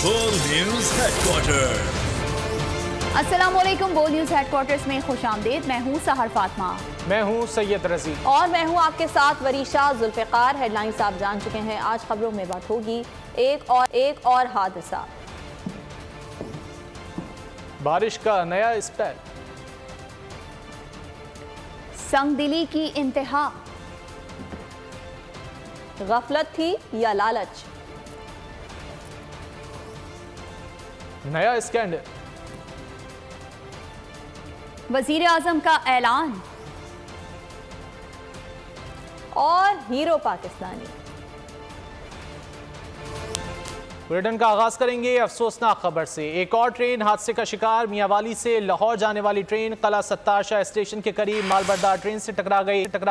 बोल news headquarter. अस्सलामुअलैकुम। बोल न्यूज हेडक्वार्टर्स में खुशामदीद। मैं हूँ सहर फातिमा। मैं हूँ सैयद रजी और मैं हूँ आपके साथ वरीशा जुल्फ़िकार। हेडलाइंस आप जान चुके हैं। आज खबरों में बात होगी एक और हादसा, बारिश का नया स्पेल, संगदिली की इंतहा, गफलत थी या लालच, नया स्कैंडल, वजीर आजम का ऐलान और हीरो पाकिस्तानी। बुलेटिन का आगाज करेंगे अफसोसनाक खबर से। एक और ट्रेन हादसे का शिकार। मियांवाली से लाहौर जाने वाली ट्रेन कला सत्तार शाह स्टेशन के करीब मालबरदार ट्रेन से टकरा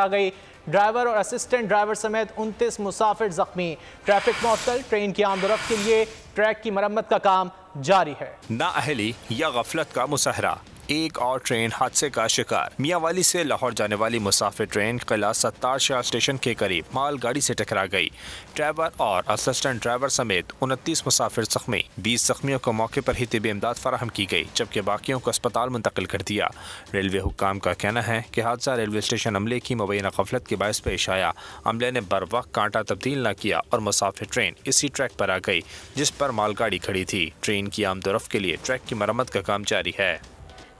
गई। ड्राइवर और असिस्टेंट ड्राइवर समेत 29 मुसाफिर जख्मी। ट्रैफिक मुअत्तल। ट्रेन की आमदोरफ्त के लिए ट्रैक की मरम्मत का काम जारी है। नाअहली या गफलत का मुसहरा। एक और ट्रेन हादसे का शिकार। मियांवाली से लाहौर जाने वाली मुसाफिर ट्रेन किला सत्तार शाह स्टेशन के करीब मालगाड़ी से टकरा गई। ड्राइवर और असिस्टेंट ड्राइवर समेत 29 मुसाफिर जख्मी। 20 जख्मियों को मौके पर ही तिब्बी इमदाद फराहम की गई, जबकि बाकियों को अस्पताल मुंतकिल कर दिया। रेलवे हुक्काम का कहना है कि हादसा रेलवे स्टेशन अमले की मुबैना गफलत के बायस पेश आया। अमले ने बर वक्त कांटा तब्दील न किया और मुसाफिर ट्रेन इसी ट्रैक पर आ गई जिस पर मालगाड़ी खड़ी थी। ट्रेन की आमदोरफ्त के लिए ट्रैक की मरम्मत का काम जारी है।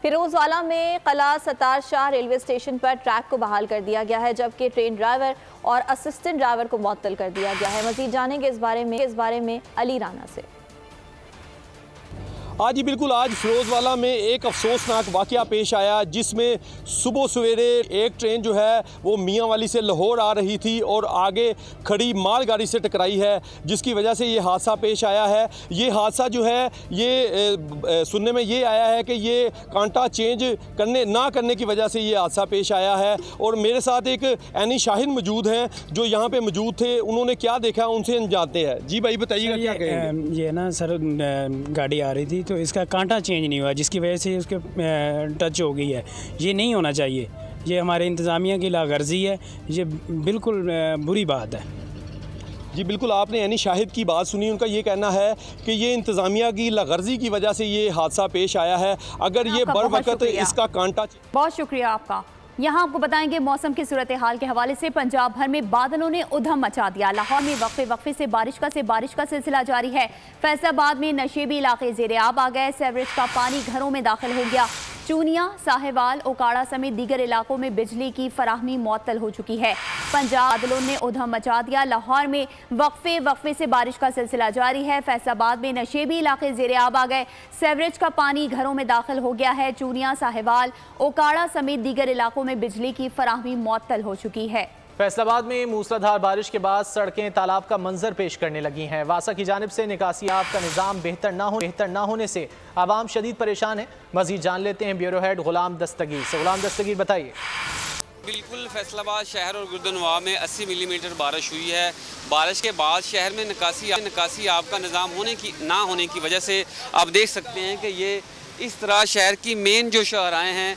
फिरोजवाला में कला सत्तार शाह रेलवे स्टेशन पर ट्रैक को बहाल कर दिया गया है, जबकि ट्रेन ड्राइवर और असिस्टेंट ड्राइवर को मुअत्तल कर दिया गया है। मजीद जानेंगे इस बारे में अली राना से। आज ही बिल्कुल आज फिरोजवाला में एक अफसोसनाक वाक़या पेश आया, जिसमें सुबह सवेरे एक ट्रेन जो है वो मियांवाली से लाहौर आ रही थी और आगे खड़ी मालगाड़ी से टकराई है, जिसकी वजह से ये हादसा पेश आया है। ये हादसा जो है ये सुनने में ये आया है कि ये कांटा चेंज ना करने की वजह से ये हादसा पेश आया है। और मेरे साथ एक एनी शाहिद मौजूद हैं जो यहाँ पे मौजूद थे। उन्होंने क्या देखा उनसे हम जानते हैं। जी भाई बताइएगा क्या कहेंगे। ये ना सर गाड़ी आ रही थी तो इसका कांटा चेंज नहीं हुआ, जिसकी वजह से उसके टच हो गई है। ये नहीं होना चाहिए, ये हमारे इंतज़ामिया की लागर्जी है, ये बिल्कुल बुरी बात है। जी बिल्कुल, आपने यानी शाहिद की बात सुनी। उनका ये कहना है कि ये इंतज़ामिया की लागर्जी की वजह से ये हादसा पेश आया है। अगर ये बर वक्त इसका कांटा। बहुत शुक्रिया आपका। यहाँ आपको बताएंगे मौसम की सूरत हाल के हवाले से पंजाब भर में बादलों ने उधम मचा दिया। लाहौर में वक्फे से बारिश का सिलसिला जारी है। फैसलाबाद में नशेबी इलाके ज़ेरे आब आ गए। सेवरेज का पानी घरों में दाखिल हो गया। चूनिया, साहेवाल, ओकाड़ा समेत दीगर इलाकों में बिजली की फराहमी मुअत्तल हो चुकी है। पंजाब बादलों ने उधम मचा दिया। लाहौर में वक्फे से बारिश का सिलसिला जारी है। फैसलाबाद में नशेबी इलाके ज़ेरे आब आ गए। सेवरेज का पानी घरों में दाखिल हो गया है। चूनिया, साहेवाल, ओकाड़ा समेत दीगर इलाकों में बिजली की फराहमी मुअत्तल हो चुकी है। फैसलाबाद में मूसलाधार बारिश के बाद सड़कें तालाब का मंजर पेश करने लगी हैं। वासा की जानिब से निकासी आब का निज़ाम बेहतर ना होने से आवाम शदीद परेशान है। मजीद जान लेते हैं ब्यूरो हेड गुलाम दस्तगीर से। गुलाम दस्तगीर बताइए। बिल्कुल, फैसलाबाद शहर और गुर्दनवाह में 80 मिलीमीटर बारिश हुई है। बारिश के बाद शहर में निकासी आब का निज़ाम ना होने की वजह से आप देख सकते हैं कि ये इस तरह शहर की मेन जो शाहराएँ हैं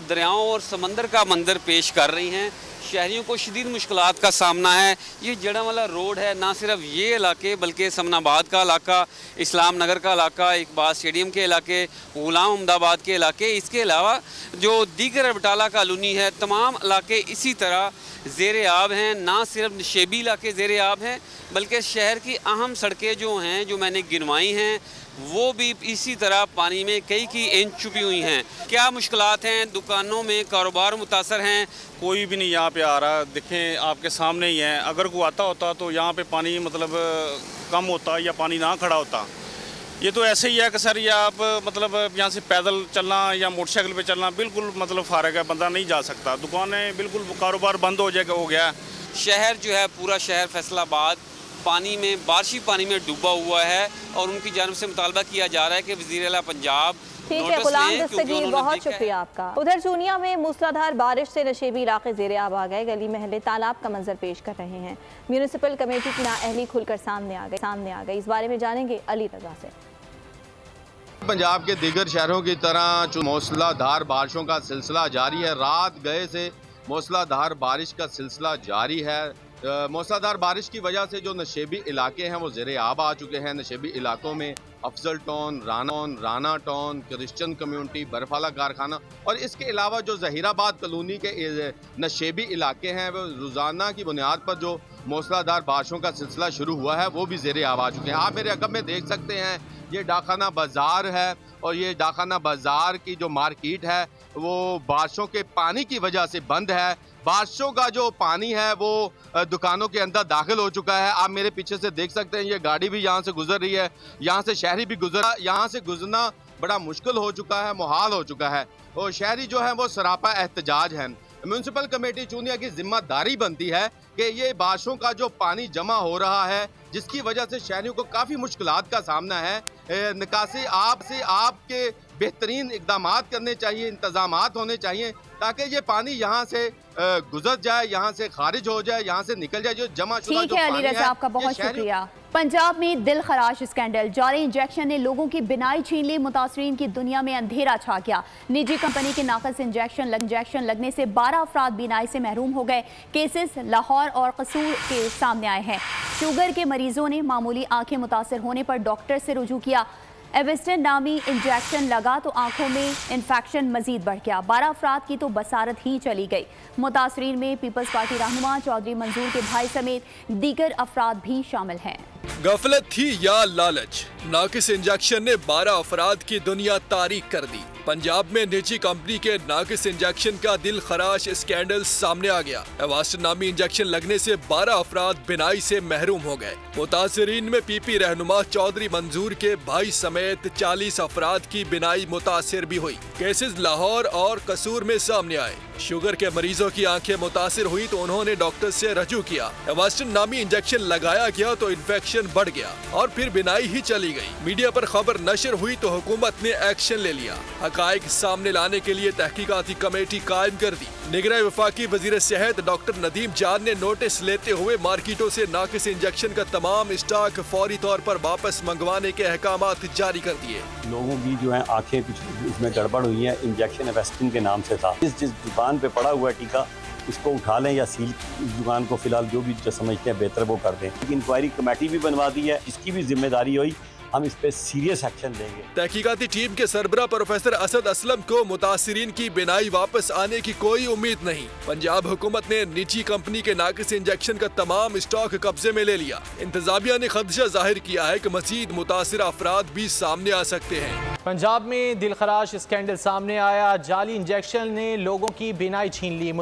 दरियाओं और समंदर का मंजर पेश कर रही हैं। शहरियों को शदीद मुश्किलात का सामना है। ये जड़ावाला रोड है, ना सिर्फ ये इलाके बल्कि समनाबाद का इलाका, इस्लाम नगर का इलाका, इकबाल स्टेडियम के इलाके, गुलाम अहमदाबाद के इलाके, इसके अलावा जो दीगर बटाला कॉलोनी है, तमाम इलाके इसी तरह ज़ेरे आब हैं। ना सिर्फ नशेबी इलाके ज़ेरे आब हैं बल्कि शहर की अहम सड़कें जो हैं, जो मैंने गिनवाई हैं, वो भी इसी तरह पानी में कई की इंच छुपी हुई हैं। क्या मुश्किलात हैं? दुकानों में कारोबार मुतासर हैं। कोई भी नहीं यहाँ पे आ रहा, देखें आपके सामने ही है। अगर कोई आता होता तो यहाँ पे पानी मतलब कम होता या पानी ना खड़ा होता। ये तो ऐसे ही है कि सर ये आप मतलब यहाँ से पैदल चलना या मोटरसाइकिल पे चलना बिल्कुल मतलब फारग है, बंदा नहीं जा सकता। दुकानें बिल्कुल कारोबार बंद हो गया। शहर जो है, पूरा शहर फैसलाबाद बारिशी पानी में डूबा हुआ है और उनकी जानिब से मुतालबा किया जा रहा है कि वज़ीर आला पंजाब। ठीक है गुलाम दस्तगीर, बहुत शुक्रिया आपका। उधर चूनिया में मूसलाधार बारिश से नशेबी इलाके ज़ेरे आब आ गए। गली महल्ले तालाब का मंजर पेश कर रहे हैं। म्यूनिसिपल कमेटी की नाअहली खुलकर सामने आ गई। इस बारे में जानेंगे अली रजा से। पंजाब के दीगर शहरों की तरह मूसलाधार बारिशों का सिलसिला जारी है। रात गए से मूसलाधार बारिश का सिलसिला जारी है। मूसलाधार बारिश की वजह से जो नशेबी इलाके हैं वो ज़ेरे आब आ चुके हैं। नशेबी इलाकों में Afzal town, Rana town, Christian community, बर्फाला कारखाना और इसके अलावा जो जहीराबाद कॉलोनी के नशेबी इलाके हैं वो रोज़ाना की बुनियाद पर जो मूसलाधार बारिशों का सिलसिला शुरू हुआ है वो भी ज़ेरे आब आ चुके हैं। आप मेरे अगम में देख सकते हैं ये डाखाना बाज़ार है और ये डाखाना बाज़ार की जो मार्केट है वो बारिशों के पानी की वजह से बंद है। बारिशों का जो पानी है वो दुकानों के अंदर दाखिल हो चुका है। आप मेरे पीछे से देख सकते हैं ये गाड़ी भी यहाँ से गुजर रही है, यहाँ से शहरी भी गुजरा, यहाँ से गुजरना बड़ा मुश्किल हो चुका है, मुहाल हो चुका है और शहरी जो है वो सरापा एहतजाज है। म्यूनसिपल कमेटी चूनिया की जिम्मेदारी बनती है कि ये बारिशों का जो पानी जमा हो रहा है जिसकी वजह से शहरियों को काफ़ी मुश्किलात का सामना है, निकासी आपके बेहतरीन इकदाम करने चाहिए, इंतजामात होने चाहिए ताकि ये पानी यहाँ से गुजर जाए, यहाँ से खारिज हो जाए, यहाँ से निकल जाए। जो जमा शुदा जो पानी है, आपका बहुत शुक्रिया। पंजाब में दिल खराश स्कैंडल, जाली इंजेक्शन ने लोगों की बिनाई छीन ली, मुतासरीन की दुनिया में अंधेरा छा गया। निजी कंपनी के नाकस इंजेक्शन लगने से 12 अफराद बिनाई से महरूम हो गए। केसेस लाहौर और कसूर के सामने आए हैं। शुगर के मरीजों ने मामूली आंखें मुतासर होने पर डॉक्टर से रुजू किया। एवेस्टन नामी इंजेक्शन लगा तो आंखों में इन्फेक्शन मजीद बढ़ गया। 12 अफराद की तो बसारत ही चली गई। मुतासरीन में पीपल्स पार्टी रहनुमा चौधरी मंजूर के भाई समेत दीगर अफराद भी शामिल हैं। गफलत थी या लालच, नाकिस इंजेक्शन ने 12 अफराद की दुनिया तारीक कर दी। पंजाब में निजी कंपनी के नाकिस इंजेक्शन का दिल खराश स्कैंडल सामने आ गया। एवेस्टन नामी इंजेक्शन लगने से 12 अफराद बिनाई से महरूम हो गए। मुतासरीन में पीपी रहनुमा चौधरी मंजूर के भाई समेत 40 अफराद की बिनाई मुतासिर भी हुई। केसेस लाहौर और कसूर में सामने आए। शुगर के मरीजों की आंखें मुतासिर हुई तो उन्होंने डॉक्टर से रजू किया। एवेस्टन नामी इंजेक्शन लगाया गया तो इन्फेक्शन बढ़ गया और फिर बिनाई ही चली गई। मीडिया पर खबर नशर हुई तो हुकूमत ने एक्शन ले लिया। हकायक सामने लाने के लिए तहकीकाती कमेटी कायम कर दी। निगरान वफाकी वजीर सेहत डॉक्टर नदीम जान ने नोटिस लेते हुए मार्केटों से नाकिस इंजेक्शन का तमाम स्टॉक फौरी तौर पर वापस मंगवाने के अहकामात जारी कर दिए। लोगों की जो है आंखें इसमें गड़बड़ हुई है। इंजेक्शन एवेस्टन के नाम से था। जिस दुकान पे पड़ा हुआ टीका इसको उठा लें या सील दुकान को फिलहाल जो भी समझते हैं बेहतर वो कर दें। इंक्वायरी कमेटी भी बनवा दी है, इसकी भी जिम्मेदारी हुई, हम इस पे सीरियस एक्शन लेंगे। तहकीकाती टीम के सरबरा प्रोफेसर असद असलम को मुतासिरीन की बिनाई वापस आने की कोई उम्मीद नहीं। पंजाब हुकूमत ने निजी कंपनी के नाकिस इंजेक्शन का तमाम स्टॉक कब्जे में ले लिया। इंतजामिया ने खदशा जाहिर किया है कि मजीद मुतासिर अफराद भी सामने आ सकते हैं। पंजाब में दिलखराश स्कैंडल सामने आया। जाली इंजेक्शन ने लोगों की बिनाई छीन ली,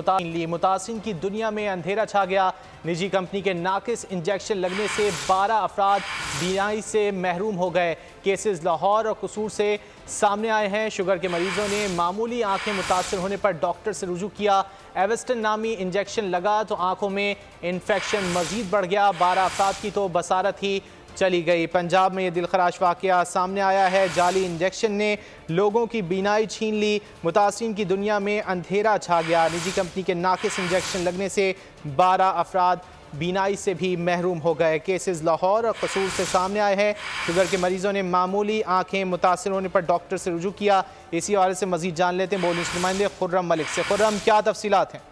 मुतासिरीन की दुनिया में अंधेरा छा गया। निजी कंपनी के नाकिस इंजेक्शन लगने से 12 अफराद बिनाई से महरूम हो गए। केसेस लाहौर और कसूर से सामने आए हैं। शुगर के मरीजों ने मामूली आंखें मुतासर होने पर डॉक्टर से रुजू किया। एवेस्टन नामी इंजेक्शन लगा तो आंखों में इन्फेक्शन मजीद बढ़ गया। 12 अफराद की तो बसारत ही चली गई। पंजाब में ये दिलखराश वाकया सामने आया है। जाली इंजेक्शन ने लोगों की बीनाई छीन ली, मुतासिरीन की दुनिया में अंधेरा छा गया। निजी कंपनी के नाकिस इंजेक्शन लगने से 12 अफराद बीनाई से भी महरूम हो गए। केसेस लाहौर और कसूर से सामने आए हैं। शुगर के मरीजों ने मामूली आंखें मुतासर होने पर डॉक्टर से रुजू किया। इसी हवाले से मजीद जान लेते हैं बोलने नुमाइंदे खुर्रम मलिक से। खुर्रम, क्या तफसीलात हैं?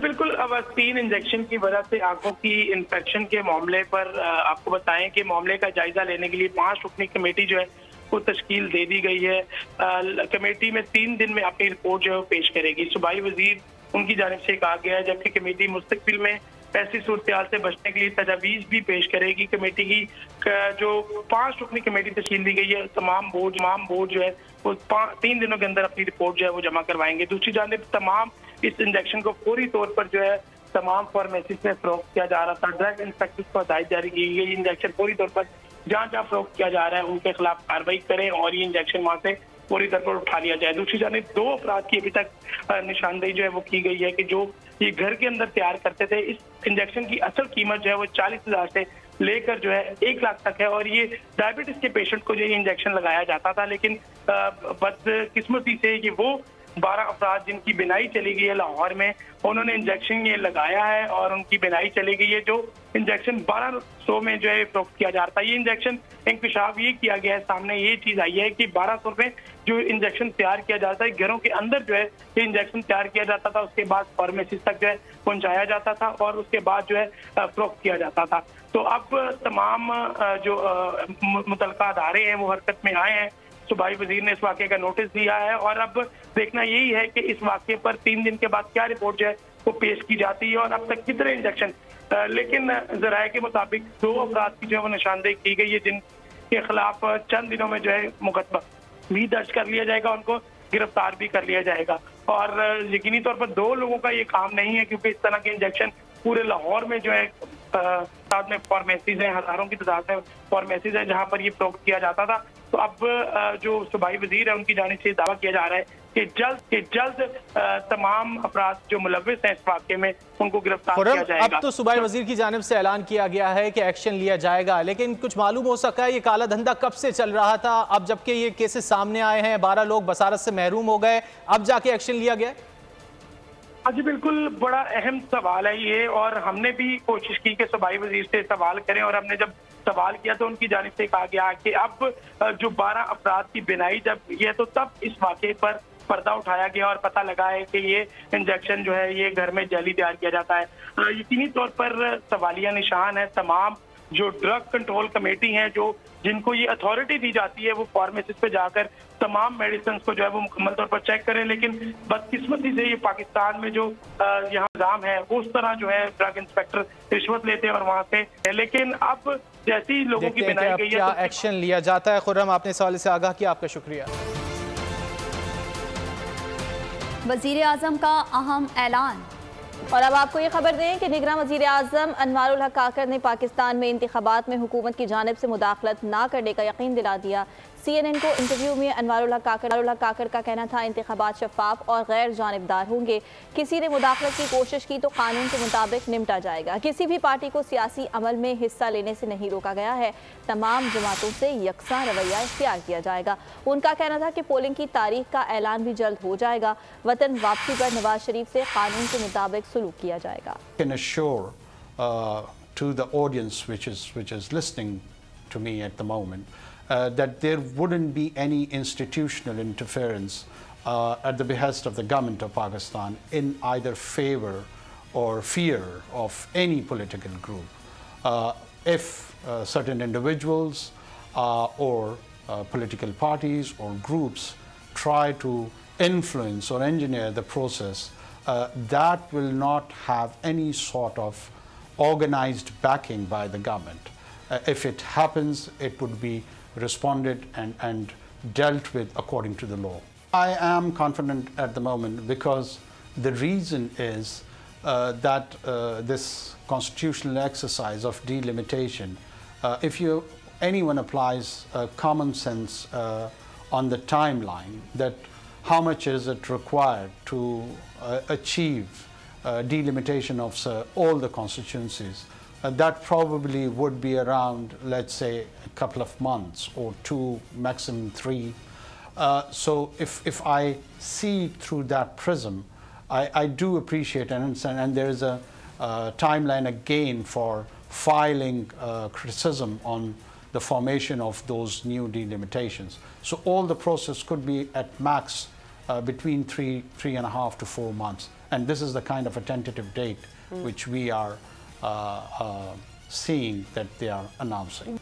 बिल्कुल, अब 3 इंजेक्शन की वजह से आंखों की इन्फेक्शन के मामले पर आपको बताएं कि मामले का जायजा लेने के लिए 5 रुकनी कमेटी जो है को तश्कील दे दी गई है। कमेटी में 3 दिन में अपनी रिपोर्ट जो है पेश करेगी। सूबाई वजीर उनकी जानिब से कहा गया है, जबकि कमेटी मुस्तकबिल में ऐसी सूरत हाल से बचने के लिए तजावीज़ भी पेश करेगी। कमेटी की जो 5 रुकनी कमेटी तश्कील दी गई है, तमाम बोर्ड जो है वो 3 दिनों के अंदर अपनी रिपोर्ट जो है वो जमा करवाएंगे। दूसरी जानिब तमाम इस इंजेक्शन को फौरी तौर पर जो है तमाम फार्मेसी में फरोख्त किया जा रहा था। ड्रग इंस्पेक्टर को हिदायत जारी की गई, इंजेक्शन फौरी तौर पर जहाँ फरोख्त किया जा रहा है उनके खिलाफ कार्रवाई करें और ये इंजेक्शन वहाँ से पूरी तरह पर उठा लिया जाए। दूसरी जानिब 2 अपराध की अभी तक निशानदेही जो है वो की गई है कि जो ये घर के अंदर तैयार करते थे। इस इंजेक्शन की असल कीमत जो है वो 40,000 से लेकर जो है 1 लाख तक है और ये डायबिटीज के पेशेंट को जो ये इंजेक्शन लगाया जाता था। लेकिन बदकिस्मती से ये वो 12 अफराद जिनकी बिनाई चली गई है लाहौर में, उन्होंने इंजेक्शन ये लगाया है और उनकी बिनाई चली गई है। जो इंजेक्शन 1200 में जो है फरोख्त किया जा रहा था, ये इंजेक्शन इंकशाफ ये किया गया है, सामने ये चीज आई है कि 1200 में जो इंजेक्शन तैयार किया जाता है, घरों के अंदर जो है ये इंजेक्शन तैयार किया जाता था, उसके बाद फार्मेसिस्ट तक जो है पहुंचाया जाता था और उसके बाद जो है फरोख्त किया जाता था। तो अब तमाम जो मुतलका अदारे हैं वो हरकत में आए हैं। सूबाई वजीर ने इस वाक़े का नोटिस दिया है और अब देखना यही है कि इस वाक़े पर 3 दिन के बाद क्या रिपोर्ट जो है वो पेश की जाती है और अब तक कितने इंजेक्शन। लेकिन ज़राए के मुताबिक 2 अफराद की जो है वो निशानदेही की गई है, जिनके खिलाफ चंद दिनों में जो है मुकदमा भी दर्ज कर लिया जाएगा, उनको गिरफ्तार भी कर लिया जाएगा। और यकीनी तौर पर 2 लोगों का ये काम नहीं है, क्योंकि इस तरह के इंजेक्शन पूरे लाहौर में जो है साथ में फार्मेसीज हैं, हजारों की तादाद में फार्मेसीज हैं जहां पर ये फरोख्त किया जाता था। तो अब जो सूबाई वजीर है उनकी जानिब से दावा किया जा रहा है कि जल्द तमाम अफराद जो मुलव्विस हैं इस वाक़े में उनको गिरफ्तार किया जाएगा। अब तो सूबाई वजीर की जानिब से ऐलान किया गया है कि एक्शन लिया जाएगा, लेकिन कुछ मालूम हो सका है ये काला धंधा कब से चल रहा था? अब जबकि ये केसेस सामने आए हैं, 12 लोग बसारत से महरूम हो गए, अब जाके एक्शन लिया गया? हाँ जी, बिल्कुल बड़ा अहम सवाल है ये, और हमने भी कोशिश की कि सूबाई वजीर से सवाल करें, और हमने जब सवाल किया तो उनकी जानिब से कहा गया कि अब जो 12 अफराद की बिनाई जब ये, तो तब इस वाक़े पर पर्दा उठाया गया और पता लगा है कि ये इंजेक्शन जो है ये घर में जैली तैयार किया जाता है। यकीनी तौर पर सवालिया निशान है तमाम जो ड्रग कंट्रोल कमेटी हैं, जो जिनको ये अथॉरिटी दी जाती है वो फार्मेसिस्ट पे जाकर तमाम मेडिसिन को जो है वो मुकम्मल तौर पर चेक करें। लेकिन बदकिस्मती से ये पाकिस्तान में जो यहाँ निज़ाम है उस तरह जो है ड्रग इंस्पेक्टर रिश्वत लेते हैं और वहाँ से, लेकिन अब जैसे ही लोगों की बनाई गई है क्या एक्शन लिया जाता है। खुर्रम, आपने सवाल से आगाह किया, आपका शुक्रिया। वज़ीर आज़म का अहम ऐलान। और अब आपको ये खबर दें कि निगरान वज़ीर आज़म अनवारुल हक काकर ने पाकिस्तान में इंतखाबात में हुकूमत की जानिब से मुदाखलत ना करने का यकीन दिला दिया। CNN को इंटरव्यू में अनवारुल हक काकर का कहना था इंतखाबात शफाफ और गैर जानिबदार होंगे। किसी ने मुदाखलत की कोशिश की तो कानून के मुताबिक निपटा जाएगा। किसी भी पार्टी को सियासी अमल में हिस्सा लेने से नहीं रोका गया है। तमाम जमातों से यकसा रवैया इख्तियार किया जाएगा। उनका कहना था कि पोलिंग की तारीख का ऐलान भी जल्द हो जाएगा। वतन वापसी पर नवाज शरीफ से कानून के मुताबिक सलूक किया जाएगा। To the audience which is listening to me at the moment, that there wouldn't be any institutional interference at the behest of the government of Pakistan in either favor or fear of any political group. If certain individuals or political parties or groups try to influence or engineer the process, that will not have any sort of organized backing by the government. If it happens, it would be responded and dealt with according to the law. I am confident at the moment because the reason is that this constitutional exercise of delimitation, if anyone applies common sense on the timeline, that how much is it required to achieve delimitation of all the constituencies, that probably would be around, let's say, a couple of months or 2, maximum 3. So if I see through that prism, I do appreciate and understand, and there is a timeline again for filing criticism on the formation of those new delimitations. So all the process could be at max between 3.5 to 4 months. And this is the kind of a tentative date which we are seeing that they are announcing.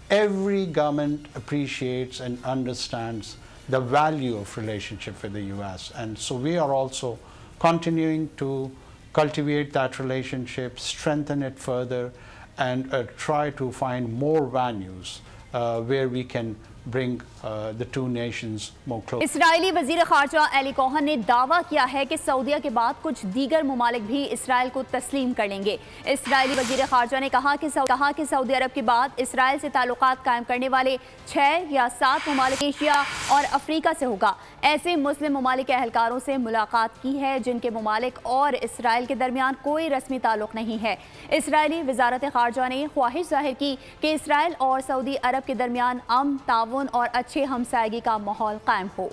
Every government appreciates and understands the value of relationship with the US. And so we are also continuing to cultivate that relationship, strengthen it further, and try to find more venues where we can bring the two nations more close. Israeli वजीर खारजा Eli Kohn ने दावा किया है कि सऊदीया के बाद कुछ दीगर ममालिक भी इसराइल को तस्लीम कर लेंगे। इसराइली वजीर खारजा ने कहा कि सऊदी अरब के बाद इसराइल से ताल्लुकात कायम करने वाले 6 या 7 ममालिक एशिया और अफ्रीका से होगा। ऐसे मुस्लिम ममालिक के अहलकारों से मुलाकात की है जिनके ममालिक और इसराइल के दरमियान कोई रस्मी ताल्लुक नहीं है। इसराइली वजारत खारजा ने ख्वाहिश जाहिर की कि इसराइल और सऊदी अरब के दरमियान अमन, ताउन और अच्छे हमसायगी का माहौल कायम हो।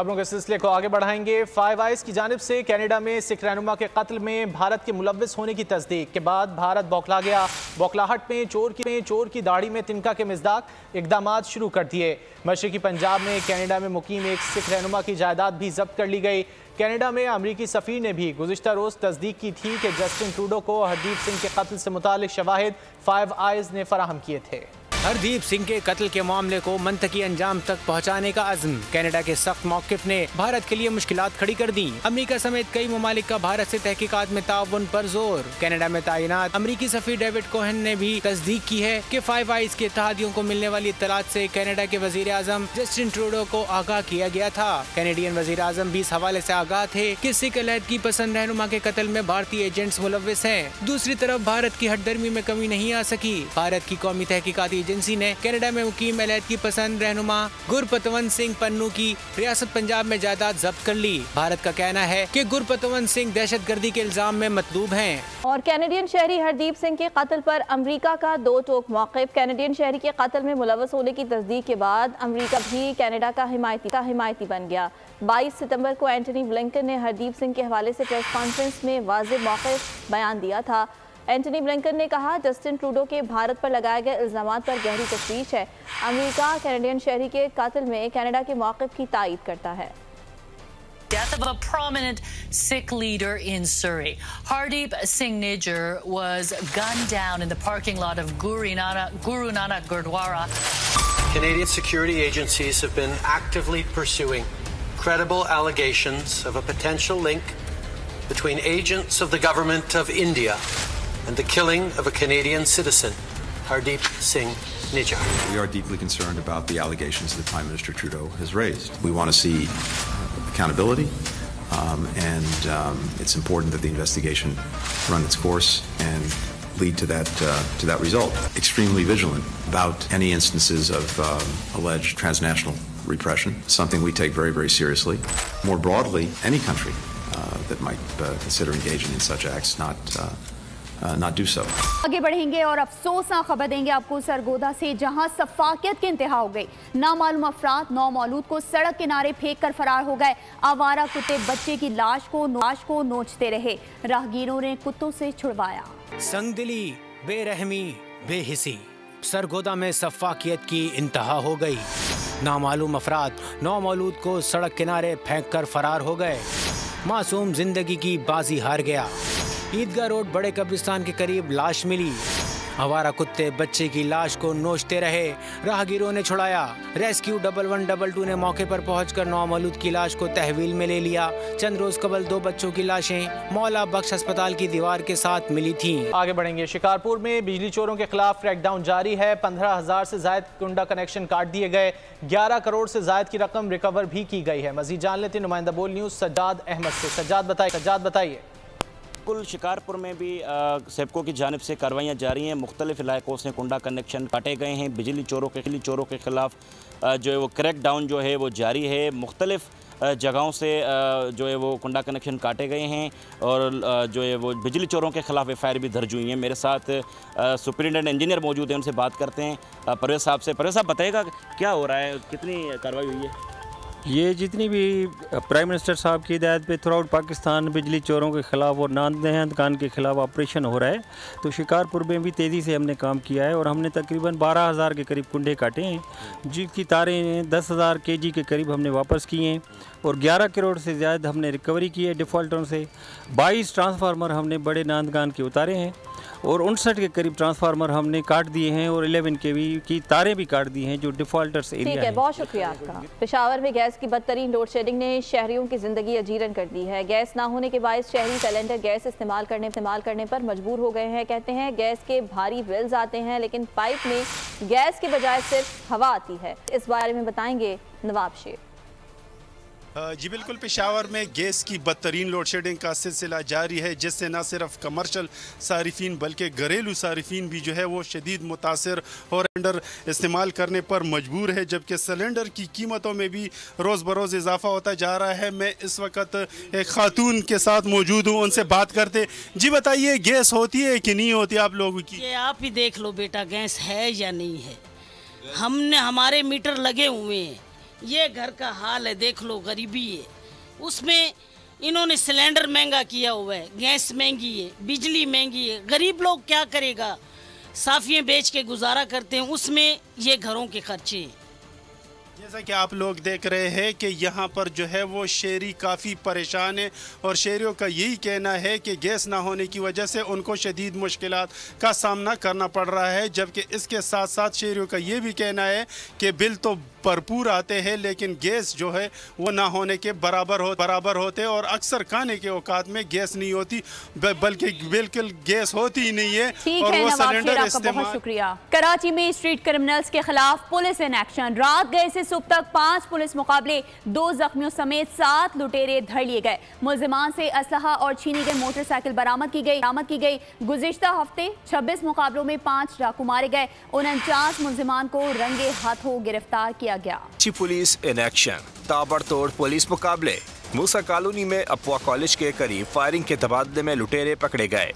खबरों के सिलसिले को आगे बढ़ाएंगे। फाइव आइज की जानिब से कनाडा में सिख रहनुमा के कत्ल में भारत के मुलव्विस होने की तस्दीक के बाद भारत बौखला गया। बौखलाहट में चोर की दाढ़ी में तिनका के मिज़दाक इकदामात शुरू कर दिए। मशरकी पंजाब में कनाडा में मुकीम एक सिख रहनुमा की जायदाद भी जब्त कर ली गई। कनाडा में अमरीकी सफ़ीर ने भी गुज़िश्ता रोज़ तस्दीक की थी कि जस्टिन ट्रूडो को हरदीप सिंह के कत्ल से मुतालिक शवाहिद फाइव आइज ने फराहम किए थे। हरदीप सिंह के कत्ल के मामले को मंतकी अंजाम तक पहुंचाने का अज़्म। कनाडा के सख्त मौक़िफ़ ने भारत के लिए मुश्किलात खड़ी कर दी। अमेरिका समेत कई ममालिक का भारत से तहकीकात में ताउन पर जोर। कनाडा में तैनात अमेरिकी सफ़ीर डेविड कोहेन ने भी तस्दीक की है कि फाइव आइज के इत्तेहादियों को मिलने वाली इत्तलात से कनाडा के वज़ीर आज़म जस्टिन ट्रूडो को आगाह किया गया था। कैनेडियन वज़ीर आज़म भी इस हवाले से आगाह थे कि सिख अलहदगी पसंद रहनुमा के कत्ल में भारतीय एजेंट्स मुलव्विस हैं। दूसरी तरफ भारत की हटदर्मी में कमी नहीं आ सकी। भारत की कौमी तहकीकाती एजेंसी ने कनाडा में मुकीम अलहदगी पसंद रहनुमा गुरपतवंत सिंह पन्नू की रियासत पंजाब में जायदाद जब्त कर ली। भारत का कहना है कि गुरपतवंत सिंह दहशतगर्दी के इल्जाम में मतलूब हैं। और कैनेडियन शहरी हरदीप सिंह के कत्ल पर अमेरिका का दो टोक मौक़िफ़। कैनेडियन शहरी के कत्ल में मुलव्वस होने की तस्दीक के बाद अमेरिका भी कनाडा का हिमायती बन गया। 22 सितंबर को एंटनी ब्लिंकन ने हरदीप सिंह के हवाले से प्रेस कॉन्फ्रेंस में वाज़ेह मौक़िफ़ बयान दिया था। एंटनी ब्लिंकन ने कहा, जस्टिन ट्रूडो के भारत पर लगाए गए इल्ज़ामात पर गहरी तशवीश है। अमेरिका कैनेडियन शहरी के कत्ल में कनाडा के मौक़िफ़ की तायीद करता है। Death of a prominent Sikh leader in Surrey. Hardeep Singh Nijjar was gunned down in the parking lot of Guru Nanak Gurdwara. Canadian security agencies have been actively pursuing credible allegations of a potential link between agents of the government of India and the killing of a Canadian citizen, Hardeep Singh Nijjar. We are deeply concerned about the allegations that Prime Minister Trudeau has raised. We want to see accountability, and it's important that the investigation run its course and lead to that result. Extremely vigilant about any instances of alleged transnational repression, something we take very, very seriously. More broadly, any country that might consider engaging in such acts not do so. आगे बढ़ेंगे और अफसोसनाक खबर देंगे आपको सरगोदा से, जहां सफाकियत की इंतहा हो गई। नामालूम अफराद नौमौलूद को सड़क किनारे फेंक कर फरार हो गए। आवारा कुत्ते बच्चे की लाश को नोचते रहे। राहगीरों ने कुत्तों से छुड़वाया। संगदिली, बेरहमी, बेहिसी, सरगोदा में सफाकियत की इंतहा हो गई। नामालूम अफराद नौमौलूद को सड़क किनारे फेंक कर फरार हो गए। मासूम जिंदगी की बाजी हार गया। ईदगाह रोड बड़े कब्रिस्तान के करीब लाश मिली। आवारा कुत्ते बच्चे की लाश को नोचते रहे। राहगीरों ने छुड़ाया। रेस्क्यू 1112 ने मौके पर पहुंचकर नौमौलूद की लाश को तहवील में ले लिया। चंद रोज कबल 2 बच्चों की लाशें मौला बख्श अस्पताल की दीवार के साथ मिली थीं। आगे बढ़ेंगे। शिकारपुर में बिजली चोरों के खिलाफ क्रैकडाउन जारी है। 15,000 से ज्यादा कुंडा कनेक्शन काट दिए गए। 11 करोड़ से ज्यादा की रकम रिकवर भी की गई है। मजीद जान लेते नुमाइंदा बोल न्यूज़ सज्जाद अहमद से। सज्जाद बताइए। कुल शिकारपुर में भी सेपको की जानिब से कार्रवाइयाँ जारी हैं। मुख्तलिफ इलाकों से कुंडा कनेक्शन काटे गए हैं। बिजली चोरों के खिलाफ जो है वो क्रैक डाउन जो है वो जारी है। मुख्तलिफ जगहों से जो है वो कुंडा कनेक्शन काटे गए हैं और जो है वो बिजली चोरों के खिलाफ एफआईआर भी दर्ज हुई हैं। मेरे साथ सुपरिटेंडेंट इंजीनियर मौजूद हैं, उनसे बात करते हैं। परवेज़ साहब से। परवेज़ साहब बताइएगा क्या हो रहा है, कितनी कार्रवाई हुई है? ये जितनी भी प्राइम मिनिस्टर साहब की हिदायत पे थ्रू आउट पाकिस्तान बिजली चोरों के ख़िलाफ़ और नादहंदकान के ख़िलाफ़ ऑपरेशन हो रहा है, तो शिकारपुर में भी तेज़ी से हमने काम किया है और हमने तकरीबन 12,000 के करीब कुंडे काटे हैं, जिनकी तारें 10,000 kg के करीब हमने वापस किए हैं और 11 करोड़ से ज़्यादा हमने रिकवरी की है डिफ़ॉल्टरों से। 22 ट्रांसफार्मर हमने बड़े नादगान के उतारे हैं और 59 के करीब ट्रांसफार्मर हमने काट दिए हैं और 11 kV की तारें भी काट दी हैं जो डिफ़ॉल्टर्स एरिया है। ठीक है, बहुत शुक्रिया आपका। पेशावर में गैस की बदतरीन लोड शेडिंग ने शहरियों की ज़िंदगी अजीरन कर दी है। गैस ना होने के बायस शहरी सिलेंडर गैस इस्तेमाल करने पर मजबूर हो गए हैं। कहते हैं गैस के भारी बिल्स आते हैं, लेकिन पाइप में गैस के बजाय सिर्फ हवा आती है। इस बारे में बताएंगे नवाब शेख। जी बिल्कुल, पेशावर में गैस की बदतरीन लोड शेडिंग का सिलसिला जारी है, जिससे न सिर्फ कमर्शल सारिफीन बल्कि घरेलू सारिफीन भी जो है वो शदीद मुतासर और सिलेंडर इस्तेमाल करने पर मजबूर है, जबकि सिलेंडर की कीमतों में भी रोज़ बरोज़ इजाफा होता जा रहा है। मैं इस वक्त एक खातून के साथ मौजूद हूँ, उनसे बात करते। जी बताइए, गैस होती है कि नहीं होती आप लोगों की? ये आप ही देख लो बेटा, गैस है या नहीं है। हमारे मीटर लगे हुए हैं, ये घर का हाल है, देख लो, गरीबी है। उसमें इन्होंने सिलेंडर महंगा किया हुआ है, गैस महंगी है, बिजली महंगी है। गरीब लोग क्या करेगा, साफियाँ बेच के गुजारा करते हैं, उसमें ये घरों के खर्चे हैं। जैसा कि आप लोग देख रहे हैं कि यहाँ पर जो है वो शहरी काफ़ी परेशान है और शहरियों का यही कहना है कि गैस ना होने की वजह से उनको शदीद मुश्किलात का सामना करना पड़ रहा है। जबकि इसके साथ साथ शहरियों का ये भी कहना है कि बिल तो भरपूर आते हैं लेकिन गैस जो है वो ना होने के बराबर होते और अक्सर खाने के औकात में गैस नहीं होती, बल्कि बिल्कुल गैस होती ही नहीं है। और वो सिलेंडर इस्तेमाल। बहुत शुक्रिया। कराची में स्ट्रीट क्रिमिनल्स के खिलाफ पुलिस इन एक्शन। रात गए से सुबह तक 5 पुलिस मुकाबले, 2 जख्मियों समेत 7 लुटेरे धर लिए गए। मुलजिमान से असलहा और छीनी गई मोटरसाइकिल बरामद की गई। गुज़िश्ता हफ्ते 26 मुकाबलों में 5 डाकू मारे गए। 49 मुलजिमान को रंगे हाथों गिरफ्तार किया गया। Police in action. ताबड़तोड़ पुलिस मुकाबले। मूसा कॉलोनी में अफवा कॉलेज के करीब फायरिंग के तबादले में लुटेरे पकड़े गए।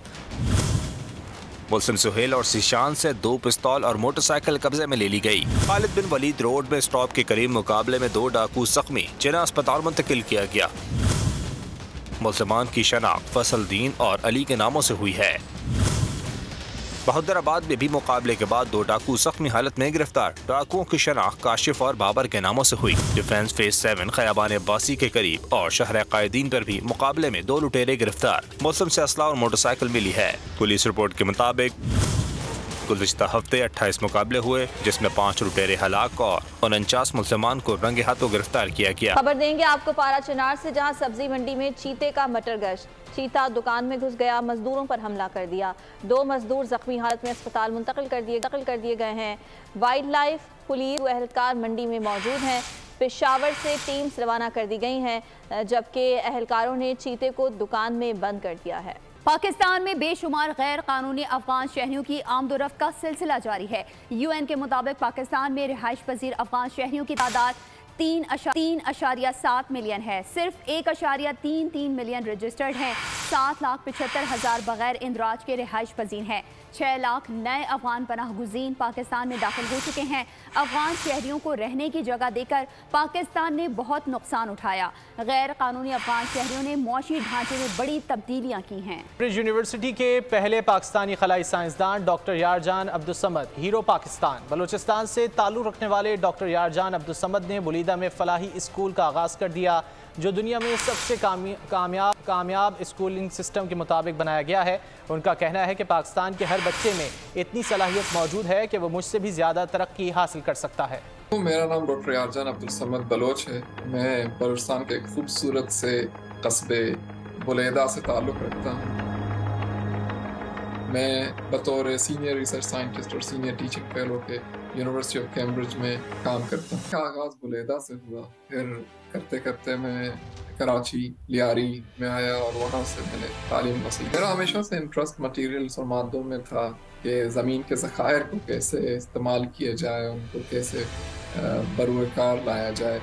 मुल्सिम सुहेल और सिशान से 2 पिस्तौल और मोटरसाइकिल कब्जे में ले ली गई। खालिद बिन वलीद रोड में स्टॉप के करीब मुकाबले में 2 डाकू जख्मी, जिन्हें अस्पताल मुंतकिल किया गया। मुल्जिमान की शनाख्त फसलदीन और अली के नामों से हुई है। बहादुराबाद में भी मुकाबले के बाद 2 डाकू जख्मी हालत में गिरफ्तार। डाकुओं की शनाख्त काशिफ और बाबर के नामों से हुई। डिफेंस फेज 7 खयाबान अब्बासी के करीब और शहर कायदीन पर भी मुकाबले में 2 लुटेरे गिरफ्तार। मौसम से असला और मोटरसाइकिल मिली है। पुलिस रिपोर्ट के मुताबिक गुज़िश्ता हफ्ते 28 मुकाबले हुए, जिसमें 5 लुटेरे हलाक और 49 मुल्जिमान को रंगे हाथों गिरफ्तार किया गया। खबर देंगे आपको पारा चिनार से, जहां सब्जी मंडी में चीते का मटर गश्त। चीता दुकान में घुस गया, मजदूरों पर हमला कर दिया। 2 मजदूर जख्मी हालत में अस्पताल मुंतकिल कर दिए गए हैं। वाइल्ड लाइफ पुलिस एहलकार मंडी में मौजूद हैं। पेशावर से टीम्स रवाना कर दी गई हैं, जबकि एहलकारों ने चीते को दुकान में बंद कर दिया है। पाकिस्तान में बेशुमार गैर कानूनी अफगान शहरियों की आमदोरफ्त का सिलसिला जारी है। UN के मुताबिक पाकिस्तान में रिहाइश पजीर अफगान शहरियों की तादाद 3.7 मिलियन है। सिर्फ 1.33 मिलियन रजिस्टर्ड हैं। 7,75,000 बगैर इंदराज के रिहाइश पजीर हैं। 6 लाख नए अफगान पनाह गुज़ीन पाकिस्तान में दाखिल हो चुके हैं। अफगान शहरियों को रहने की जगह देकर पाकिस्तान ने बहुत नुकसान उठाया। गैर कानूनी अफगान शहरियों ने मुआशी ढांचे में बड़ी तब्दीलियां की हैं। ब्रिज यूनिवर्सिटी के पहले पाकिस्तानी खलाई साइंसदान डॉक्टर यारजान अब्दुस्समद हीरो पाकिस्तान। बलूचिस्तान से ताल्लुक़ रखने वाले डॉक्टर यारजान अब्दुस्समद ने बुलीदा में फलाही स्कूल का आगाज़ कर दिया, जो दुनिया में सबसे कामयाब स्कूलिंग सिस्टम के मुताबिक बनाया गया है। उनका कहना है कि पाकिस्तान के हर बच्चे में इतनी सलाहियत मौजूद है कि वो मुझसे भी ज़्यादा तरक्की हासिल कर सकता है। मेरा नाम डॉक्टर यारजान अब्दुस्समद बलोच है। मैं बलूचिस्तान के खूबसूरत से कस्बे बुलेदा से ताल्लुक़ रखता हूँ। मैं बतौर सीनियर रिसर्च साइंटिस्ट और सीनियर टीचिंग फेलो के यूनिवर्सिटी ऑफ कैम्ब्रिज में काम करता हूँ। आगाज़ बुलेदा से हुआ, फिर करते करते मैं कराची लियारी में आया और वहाँ से मैंने तालीम हासिल। मेरा हमेशा से इंटरेस्ट मटेरियल्स और मादों में था कि ज़मीन के ज़खायर को कैसे इस्तेमाल किया जाए, उनको कैसे बरूकार लाया जाए,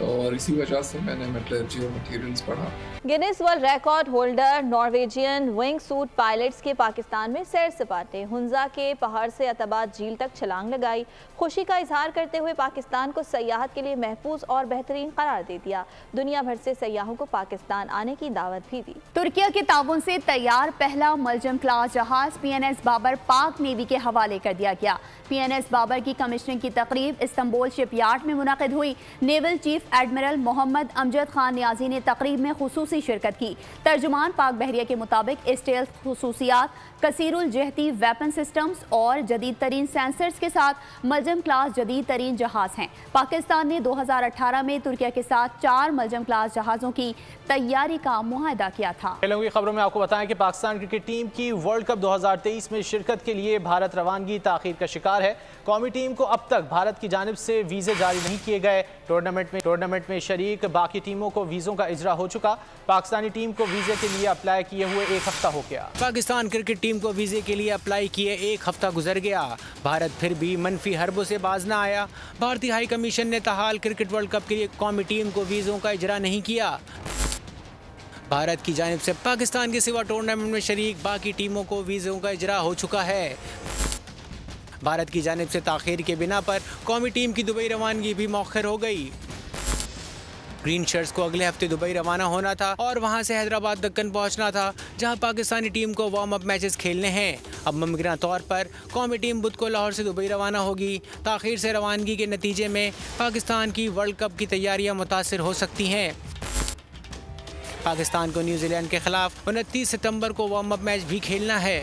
और इसी वजह से मैंने मेटलर्जी और मटेरियल्स पढ़ा। Guinness world record holder Norwegian wing suit pilots के पाकिस्तान में सैर सपाटे। हुंजा के पहाड़ से अतबाद झील तक छलांग लगाई। खुशी का इजहार करते हुए पाकिस्तान को सयाहत के लिए महफूज और बेहतरीन करार दे दिया। दुनिया भर से सयाहों को पाकिस्तान आने की दावत भी दी। तुर्किया के ताउन से तैयार पहला मलजम क्लास जहाज PNS बाबर पाक नेवी के हवाले कर दिया गया। PNS बाबर की कमिश्निंग की तकरीब इस्तांबुल शिपयार्ड में मुनक़िद हुई। Naval chief admiral Mohammad Amjad Khan Niazi ने तकरीब में खुसूसी शिरकत की। तर्जुमान पाक बहरिया के मुताबिक स्टेल्थ खुसूसियात, कसीरुल जहती वेपन सिस्टम्स और जदीद तरीन सेंसर्स के साथ मलजम क्लास जदीद तरीन जहाज हैं। पाकिस्तान ने 2018 में तुर्किया के साथ 4 मलजम क्लास जहाज़ों की तैयारी का मुआहदा किया था। खेलों की खबरों में आपको बताएं कि पाकिस्तान क्रिकेट टीम की वर्ल्ड कप 2023 में शिरकत के लिए भारत रवानगी ताखीर का शिकार है। कौमी टीम को अब तक भारत की जानिब से वीज़े जारी नहीं किए गए। टूर्नामेंट में शरीक बाकी टीमों को वीज़ों का इजरा हो चुका। पाकिस्तानी टीम को वीज़े के लिए अप्लाई किए हुए 1 हफ्ता हो गया। पाकिस्तान क्रिकेट टीम को वीज़े के लिए अप्लाई किए 1 हफ्ता गुजर गया। भारत फिर भी मनफी हरबों से बाज न आया। भारतीय हाई कमीशन ने ताहाल क्रिकेट वर्ल्ड कप के लिए कौमी टीम को वीज़ों का इजरा नहीं किया। भारत की जानिब से पाकिस्तान के सिवा टूर्नामेंट में शरीक बाकी टीमों को वीज़ों का इजरा हो चुका है। भारत की जानिब से ताख़ीर के बिना पर कौमी टीम की दुबई रवानगी भी मौखर हो गई। ग्रीन शर्ट्स को अगले हफ्ते दुबई रवाना होना था और वहां से हैदराबाद दक्कन पहुंचना था, जहां पाकिस्तानी टीम को वार्म अप मैचेस खेलने हैं। अब मुमकिन तौर पर कौमी टीम बुध को लाहौर से दुबई रवाना होगी। ताखीर से रवानगी के नतीजे में पाकिस्तान की वर्ल्ड कप की तैयारियां मुतासिर हो सकती हैं। पाकिस्तान को न्यूजीलैंड के खिलाफ 29 सितंबर को वार्म अप मैच भी खेलना है।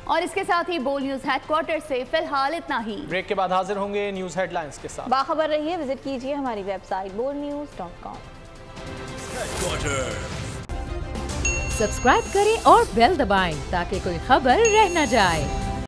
और इसके साथ ही बोल न्यूज हेडक्वार्टर से फिलहाल इतना ही। ब्रेक के बाद हाजिर होंगे न्यूज हेडलाइंस के साथ। बाखबर रहिए, विजिट कीजिए हमारी वेबसाइट bolnews.com। सब्सक्राइब करें और बेल दबाएं ताकि कोई खबर रह न जाए।